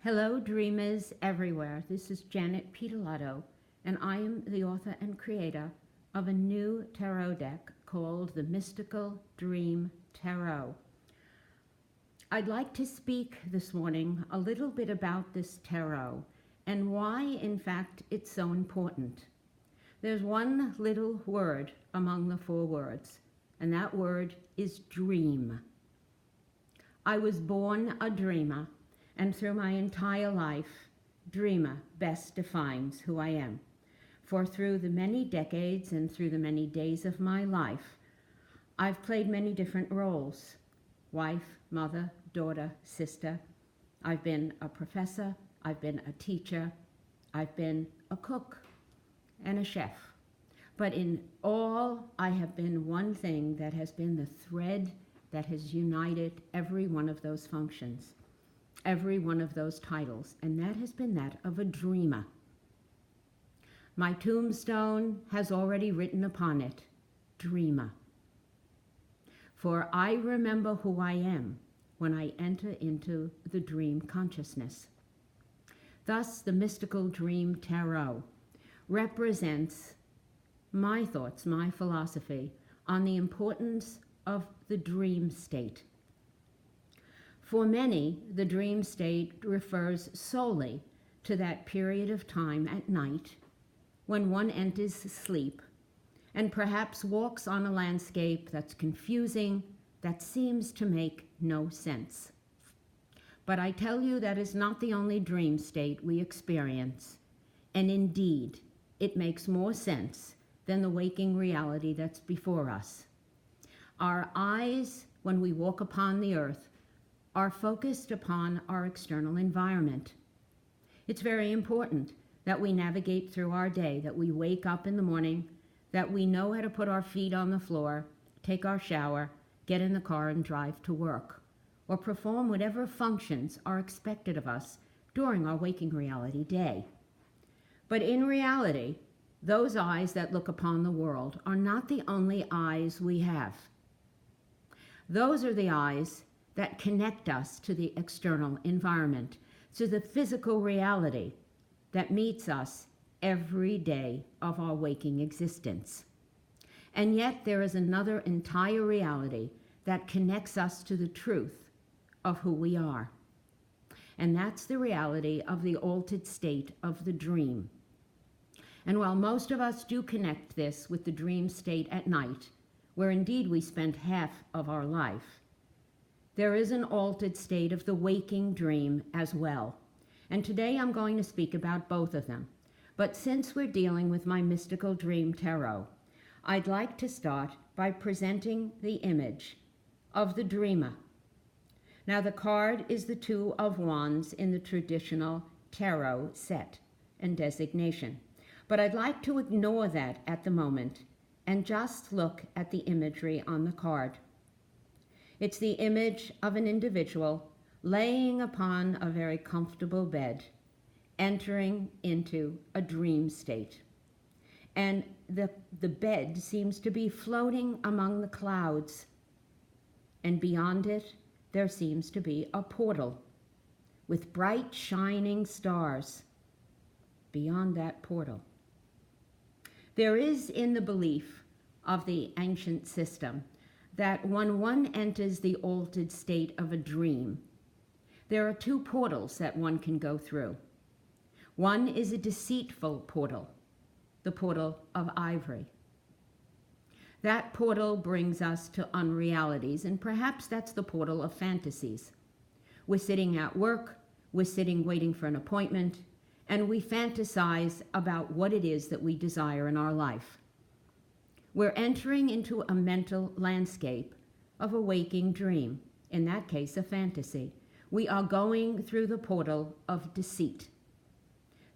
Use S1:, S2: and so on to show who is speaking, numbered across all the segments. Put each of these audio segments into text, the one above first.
S1: Hello, dreamers everywhere. This is Janet Pietalotto, and I am the author and creator of a new tarot deck called the Mystical Dream Tarot. I'd like to speak this morning a little bit about this tarot and why, in fact, it's so important. There's one little word among the four words, and that word is dream. I was born a dreamer, and through my entire life, dreamer best defines who I am. For through the many decades and through the many days of my life, I've played many different roles: wife, mother, daughter, sister. I've been a professor, I've been a teacher, I've been a cook and a chef. But in all, I have been one thing that has been the thread that has united every one of those functions, every one of those titles, and that has been that of a dreamer. My tombstone has already written upon it, dreamer. For I remember who I am when I enter into the dream consciousness. Thus, the Mystical Dream Tarot represents my thoughts, my philosophy on the importance of the dream state. For many, the dream state refers solely to that period of time at night when one enters sleep and perhaps walks on a landscape that's confusing, that seems to make no sense. But I tell you, that is not the only dream state we experience, and indeed, it makes more sense than the waking reality that's before us. Our eyes, when we walk upon the earth, are focused upon our external environment. It's very important that we navigate through our day, that we wake up in the morning, that we know how to put our feet on the floor, take our shower, get in the car and drive to work, or perform whatever functions are expected of us during our waking reality day. But in reality, those eyes that look upon the world are not the only eyes we have. Those are the eyes that connect us to the external environment, to the physical reality that meets us every day of our waking existence. And yet there is another entire reality that connects us to the truth of who we are. And that's the reality of the altered state of the dream. And while most of us do connect this with the dream state at night, where indeed we spend half of our life, there is an altered state of the waking dream as well. And today I'm going to speak about both of them. But since we're dealing with my Mystical Dream Tarot, I'd like to start by presenting the image of the dreamer. Now, the card is the Two of Wands in the traditional tarot set and designation. But I'd like to ignore that at the moment and just look at the imagery on the card. It's the image of an individual laying upon a very comfortable bed, entering into a dream state. And the bed seems to be floating among the clouds, and beyond it, there seems to be a portal with bright shining stars beyond that portal. There is in the belief of the ancient system that when one enters the altered state of a dream, there are two portals that one can go through. One is a deceitful portal, the portal of ivory. That portal brings us to unrealities, and perhaps that's the portal of fantasies. We're sitting at work, we're sitting waiting for an appointment, and we fantasize about what it is that we desire in our life. We're entering into a mental landscape of a waking dream, in that case, a fantasy. We are going through the portal of deceit.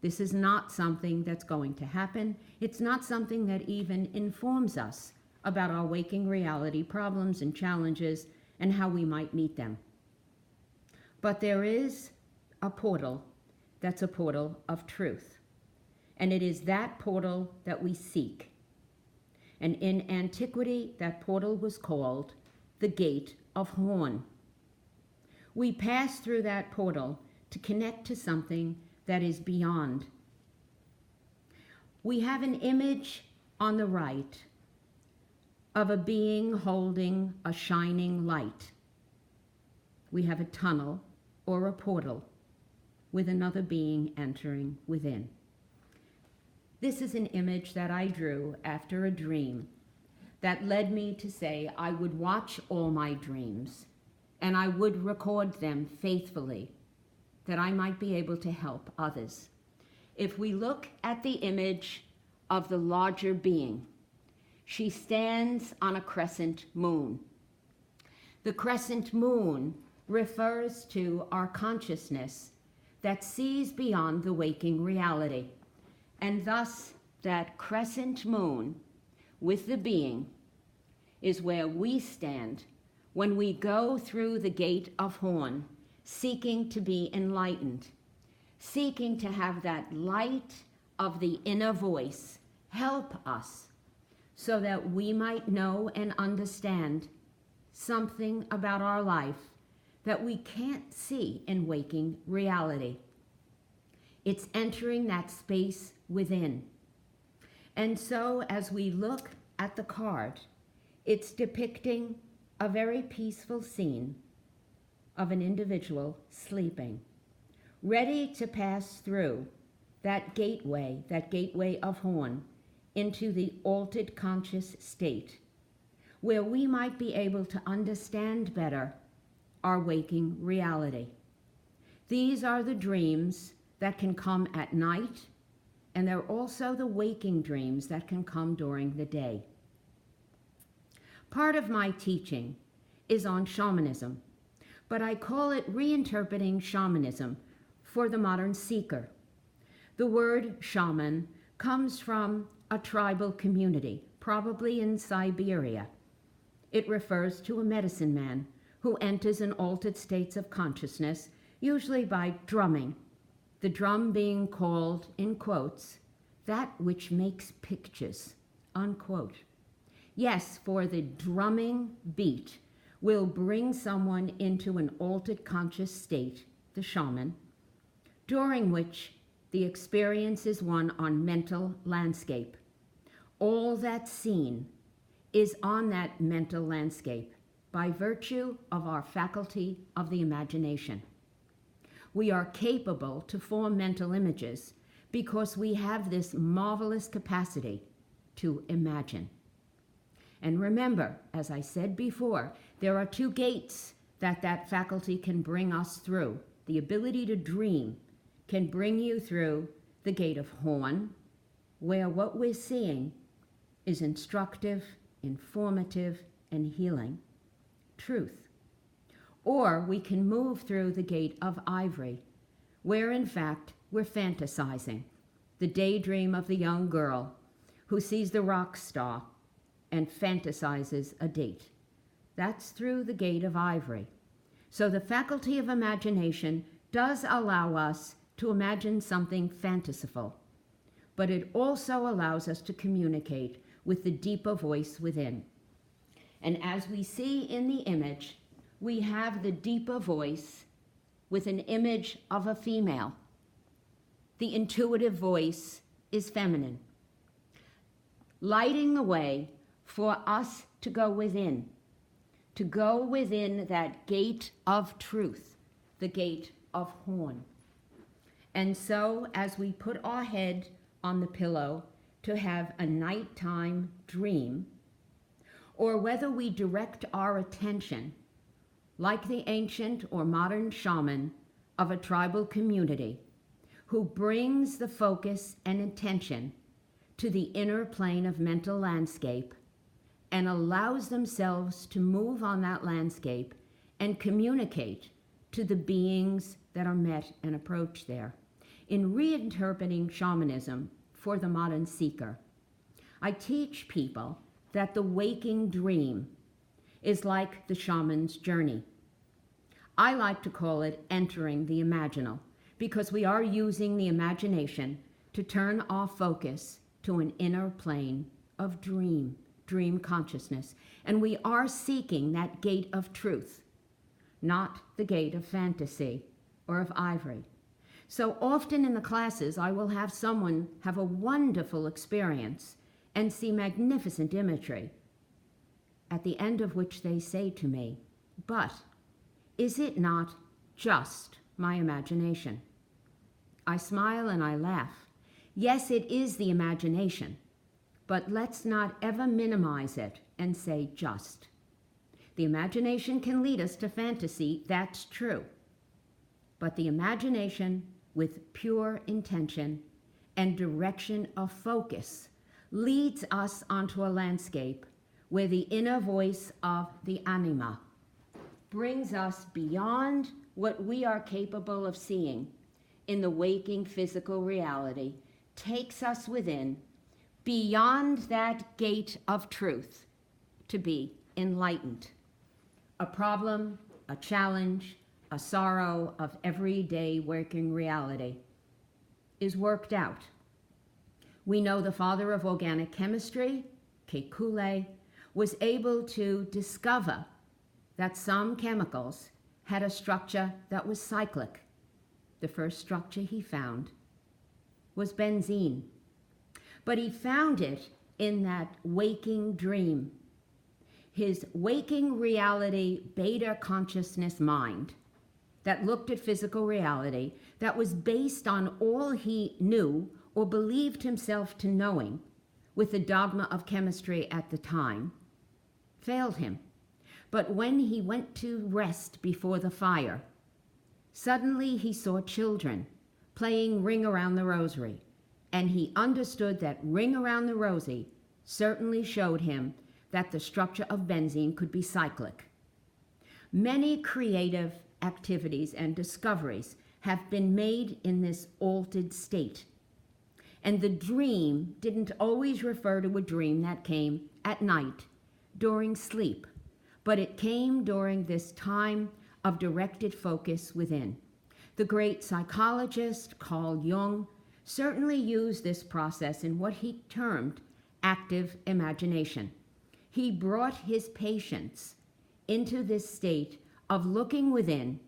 S1: This is not something that's going to happen. It's not something that even informs us about our waking reality problems and challenges and how we might meet them. But there is a portal that's a portal of truth. And it is that portal that we seek. And in antiquity, that portal was called the Gate of Horn. We pass through that portal to connect to something that is beyond. We have an image on the right of a being holding a shining light. We have a tunnel or a portal with another being entering within. This is an image that I drew after a dream that led me to say I would watch all my dreams and I would record them faithfully, that I might be able to help others. If we look at the image of the larger being, she stands on a crescent moon. The crescent moon refers to our consciousness that sees beyond the waking reality, and thus that crescent moon with the being is where we stand when we go through the gate of horn, seeking to be enlightened, seeking to have that light of the inner voice help us so that we might know and understand something about our life that we can't see in waking reality. It's entering that space within. And so as we look at the card, it's depicting a very peaceful scene of an individual sleeping, ready to pass through that gateway of horn into the altered conscious state, where we might be able to understand better our waking reality. These are the dreams that can come at night, and they're also the waking dreams that can come during the day. Part of my teaching is on shamanism, but I call it reinterpreting shamanism for the modern seeker. The word shaman comes from a tribal community, probably in Siberia. It refers to a medicine man who enters in altered states of consciousness, usually by drumming, the drum being called, in quotes, that which makes pictures, unquote. Yes, for the drumming beat will bring someone into an altered conscious state, the shaman, during which the experience is one on mental landscape. All that's seen is on that mental landscape by virtue of our faculty of the imagination. We are capable to form mental images because we have this marvelous capacity to imagine. And remember, as I said before, there are two gates that faculty can bring us through. The ability to dream can bring you through the gate of horn, where what we're seeing is instructive, informative, and healing, truth. Or we can move through the gate of ivory, where in fact we're fantasizing, the daydream of the young girl who sees the rock star and fantasizes a date. That's through the gate of ivory. So the faculty of imagination does allow us to imagine something fanciful, but it also allows us to communicate with the deeper voice within. And as we see in the image, we have the deeper voice with an image of a female. The intuitive voice is feminine, lighting the way for us to go within that gate of truth, the gate of horn. And so as we put our head on the pillow to have a nighttime dream, or whether we direct our attention, like the ancient or modern shaman of a tribal community, who brings the focus and attention to the inner plane of mental landscape and allows themselves to move on that landscape and communicate to the beings that are met and approached there. In reinterpreting shamanism for the modern seeker, I teach people that the waking dream is like the shaman's journey. I like to call it entering the imaginal, because we are using the imagination to turn our focus to an inner plane of dream consciousness. And we are seeking that gate of truth, not the gate of fantasy, or of ivory. So often in the classes, I will have someone have a wonderful experience and see magnificent imagery, at the end of which they say to me, "But is it not just my imagination?" I smile and I laugh. Yes, it is the imagination, but let's not ever minimize it and say just. The imagination can lead us to fantasy, that's true. But the imagination with pure intention and direction of focus leads us onto a landscape where the inner voice of the anima brings us beyond what we are capable of seeing in the waking physical reality, takes us within, beyond that gate of truth, to be enlightened. A problem, a challenge, a sorrow of everyday working reality is worked out. We know the father of organic chemistry, Kekulé, was able to discover that some chemicals had a structure that was cyclic. The first structure he found was benzene. But he found it in that waking dream. His waking reality beta consciousness mind that looked at physical reality, that was based on all he knew or believed himself to knowing with the dogma of chemistry at the time, failed him. But when he went to rest before the fire, suddenly he saw children playing Ring Around the Rosary, and he understood that Ring Around the Rosy certainly showed him that the structure of benzene could be cyclic. Many creative activities and discoveries have been made in this altered state. And the dream didn't always refer to a dream that came at night during sleep, but it came during this time of directed focus within. The great psychologist Carl Jung certainly used this process in what he termed active imagination. He brought his patients into this state of looking within,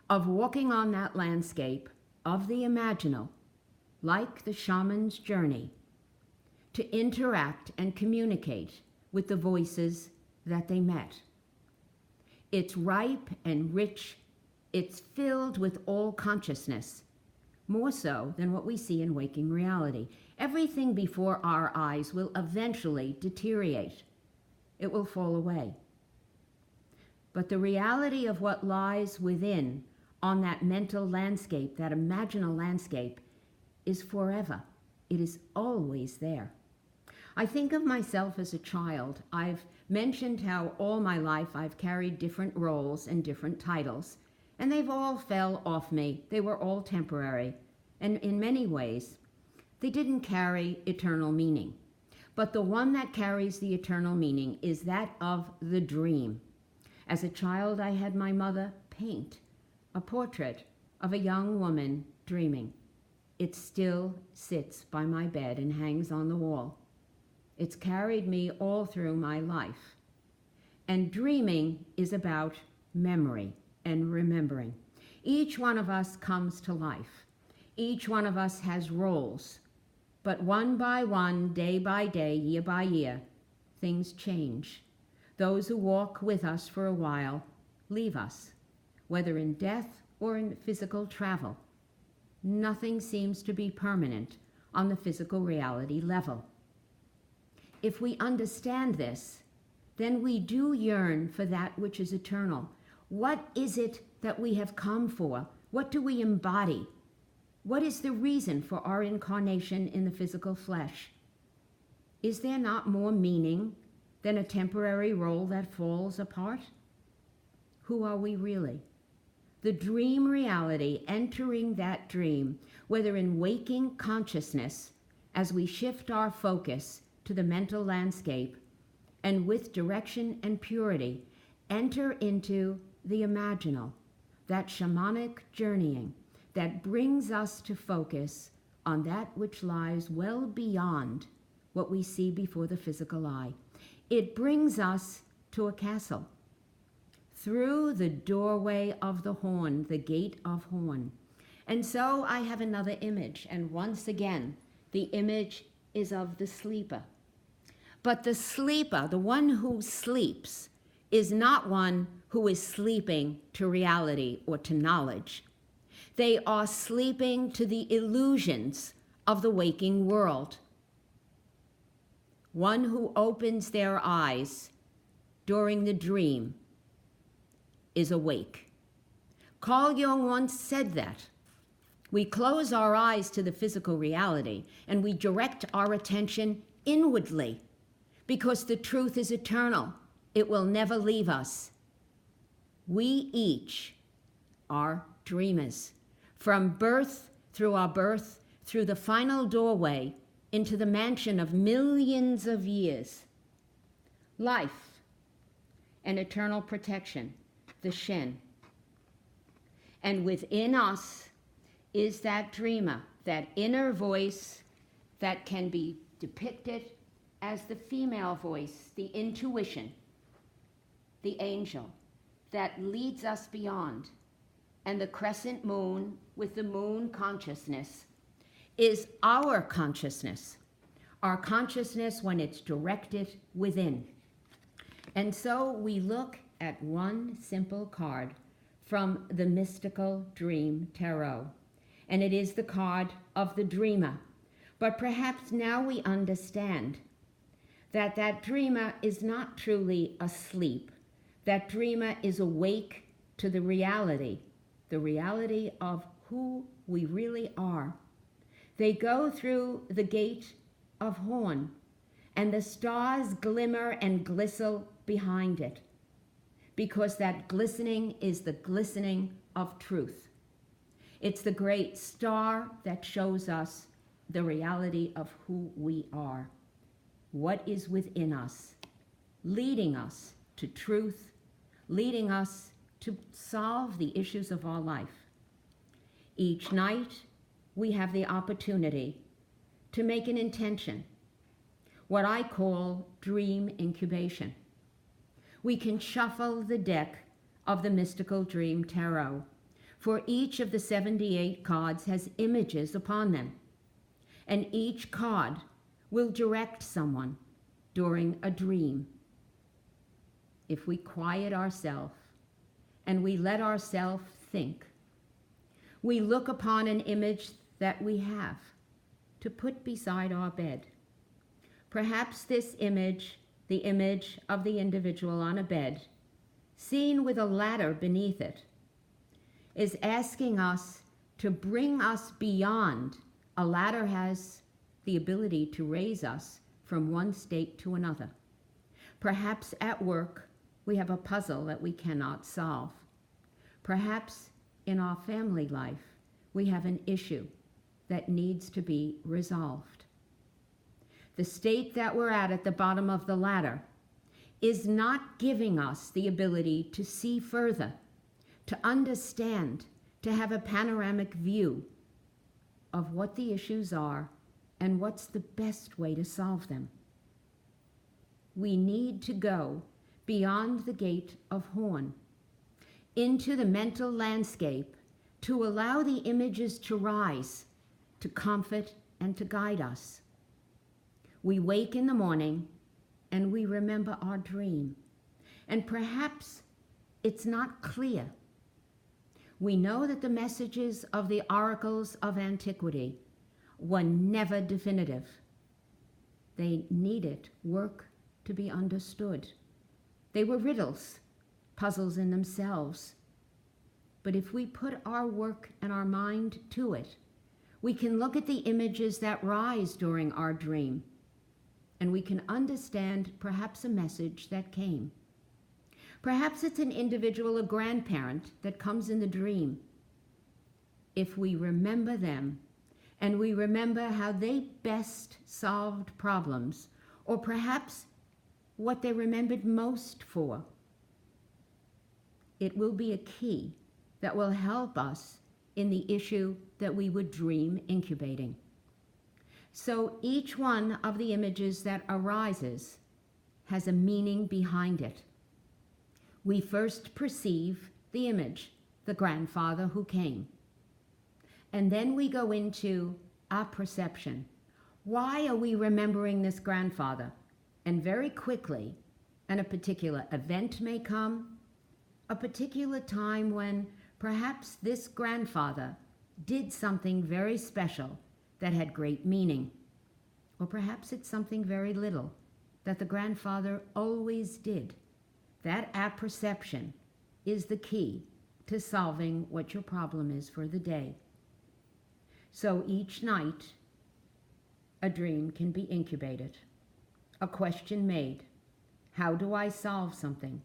S1: of walking on that landscape of the imaginal, like the shaman's journey, to interact and communicate with the voices that they met. It's ripe and rich. It's filled with all consciousness, more so than what we see in waking reality. Everything before our eyes will eventually deteriorate. It will fall away. But the reality of what lies within on that mental landscape, that imaginal landscape, is forever. It is always there. I think of myself as a child. I've mentioned how all my life I've carried different roles and different titles, and they've all fell off me. They were all temporary, and in many ways, they didn't carry eternal meaning. But the one that carries the eternal meaning is that of the dream. As a child, I had my mother paint a portrait of a young woman dreaming. It still sits by my bed and hangs on the wall. It's carried me all through my life. And dreaming is about memory and remembering. Each one of us comes to life. Each one of us has roles. But one by one, day by day, year by year, things change. Those who walk with us for a while leave us, whether in death or in physical travel. Nothing seems to be permanent on the physical reality level. If we understand this, then we do yearn for that which is eternal. What is it that we have come for? What do we embody? What is the reason for our incarnation in the physical flesh? Is there not more meaning than a temporary role that falls apart? Who are we really? The dream reality, entering that dream, whether in waking consciousness, as we shift our focus to the mental landscape, and with direction and purity, enter into the imaginal, that shamanic journeying that brings us to focus on that which lies well beyond what we see before the physical eye. It brings us to a castle. through the doorway of the horn, the gate of horn. And so I have another image, and once again, the image is of the sleeper. But the sleeper, the one who sleeps, is not one who is sleeping to reality or to knowledge. They are sleeping to the illusions of the waking world. One who opens their eyes during the dream is awake. Carl Jung once said that. We close our eyes to the physical reality and we direct our attention inwardly because the truth is eternal. It will never leave us. We each are dreamers. From birth, through the final doorway into the mansion of millions of years. Life and eternal protection, the Shen. And within us is that dreamer, that inner voice that can be depicted as the female voice, the intuition, the angel that leads us beyond. And the crescent moon with the moon consciousness is our consciousness when it's directed within. And so we look at one simple card from the Mystical Dream Tarot, and it is the card of the dreamer. But perhaps now we understand that that dreamer is not truly asleep. That dreamer is awake to the reality of who we really are. They go through the gate of horn, and the stars glimmer and glisten behind it, because that glistening is the glistening of truth. It's the great star that shows us the reality of who we are, what is within us, leading us to truth, leading us to solve the issues of our life. Each night, we have the opportunity to make an intention, what I call dream incubation. We can shuffle the deck of the Mystical Dream Tarot, for each of the 78 cards has images upon them, and each card will direct someone during a dream. If we quiet ourselves and we let ourselves think, we look upon an image that we have to put beside our bed. Perhaps this image, the image of the individual on a bed, seen with a ladder beneath it, is asking us to bring us beyond. A ladder has the ability to raise us from one state to another. Perhaps at work, we have a puzzle that we cannot solve. Perhaps in our family life, we have an issue that needs to be resolved. The state that we're at the bottom of the ladder is not giving us the ability to see further, to understand, to have a panoramic view of what the issues are and what's the best way to solve them. We need to go beyond the gate of horn, into the mental landscape, to allow the images to rise, to comfort and to guide us. We wake in the morning and we remember our dream, and perhaps it's not clear. We know that the messages of the oracles of antiquity were never definitive. They needed work to be understood. They were riddles, puzzles in themselves. But if we put our work and our mind to it, we can look at the images that rise during our dream, and we can understand perhaps a message that came. Perhaps it's an individual, a grandparent that comes in the dream. If we remember them, and we remember how they best solved problems, or perhaps what they remembered most for, it will be a key that will help us in the issue that we would dream incubating. So each one of the images that arises has a meaning behind it. We first perceive the image, the grandfather who came. And then we go into our perception. Why are we remembering this grandfather? And very quickly, and a particular event may come, a particular time when perhaps this grandfather did something very special that had great meaning. Or perhaps it's something very little that the grandfather always did. That apperception is the key to solving what your problem is for the day. So each night, a dream can be incubated, a question made. How do I solve something?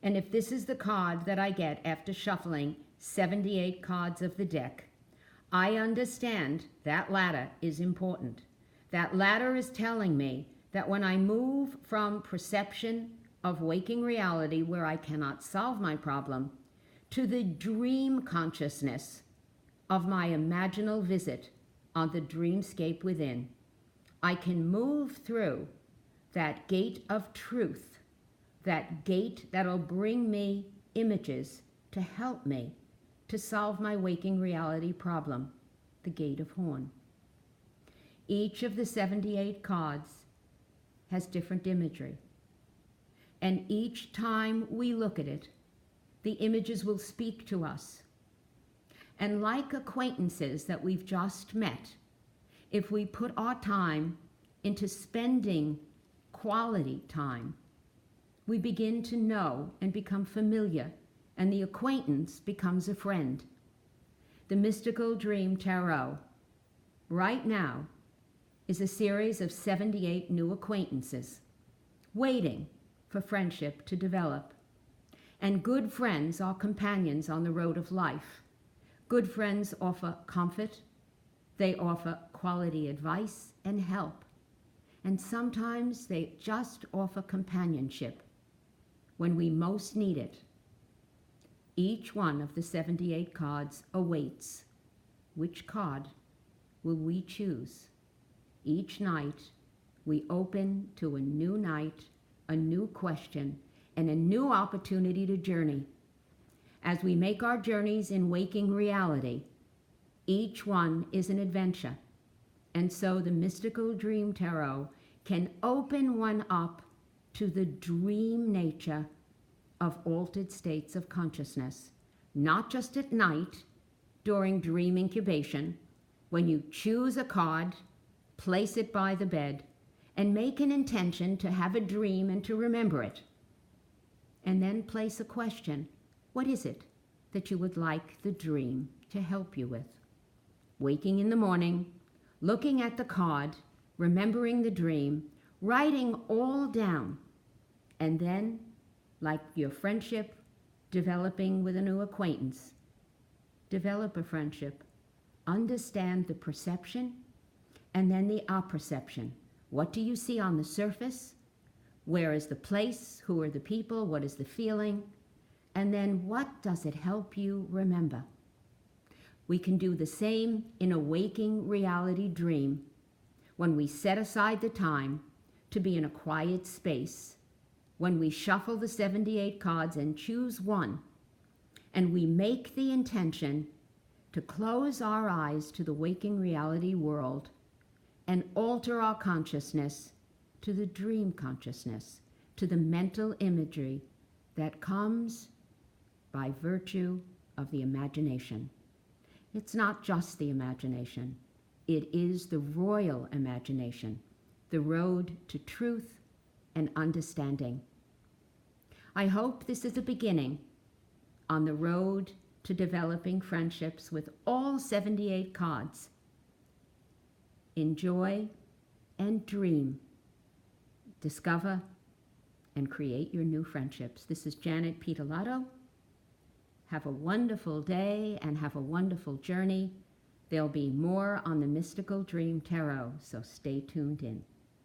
S1: And if this is the card that I get after shuffling 78 cards of the deck, I understand that ladder is important. That ladder is telling me that when I move from perception of waking reality where I cannot solve my problem to the dream consciousness of my imaginal visit on the dreamscape within, I can move through that gate of truth, that gate that'll bring me images to help me to solve my waking reality problem, the gate of Horn. Each of the 78 cards has different imagery. And each time we look at it, the images will speak to us. And like acquaintances that we've just met, if we put our time into spending quality time, we begin to know and become familiar, and the acquaintance becomes a friend. The Mystical Dream Tarot, right now, is a series of 78 new acquaintances, waiting for friendship to develop. And good friends are companions on the road of life. Good friends offer comfort, they offer quality advice and help, and sometimes they just offer companionship when we most need it. Each one of the 78 cards awaits. Which card will we choose? Each night, we open to a new night, a new question, and a new opportunity to journey. As we make our journeys in waking reality, each one is an adventure. And so the Mystical Dream Tarot can open one up to the dream nature of altered states of consciousness, not just at night during dream incubation, when you choose a card, place it by the bed, and make an intention to have a dream and to remember it. And then place a question. What is it that you would like the dream to help you with? Waking in the morning, looking at the card, remembering the dream, writing all down, and then, like your friendship, developing with a new acquaintance, develop a friendship, understand the perception, and then the apperception. What do you see on the surface? Where is the place? Who are the people? What is the feeling? And then what does it help you remember? We can do the same in a waking reality dream when we set aside the time to be in a quiet space, when we shuffle the 78 cards and choose one, and we make the intention to close our eyes to the waking reality world and alter our consciousness to the dream consciousness, to the mental imagery that comes by virtue of the imagination. It's not just the imagination. It is the royal imagination, the road to truth and understanding. I hope this is a beginning on the road to developing friendships with all 78 cards. Enjoy and dream. Discover and create your new friendships. This is Janet Pitalato. Have a wonderful day and have a wonderful journey. There'll be more on the Mystical Dream Tarot, so stay tuned in.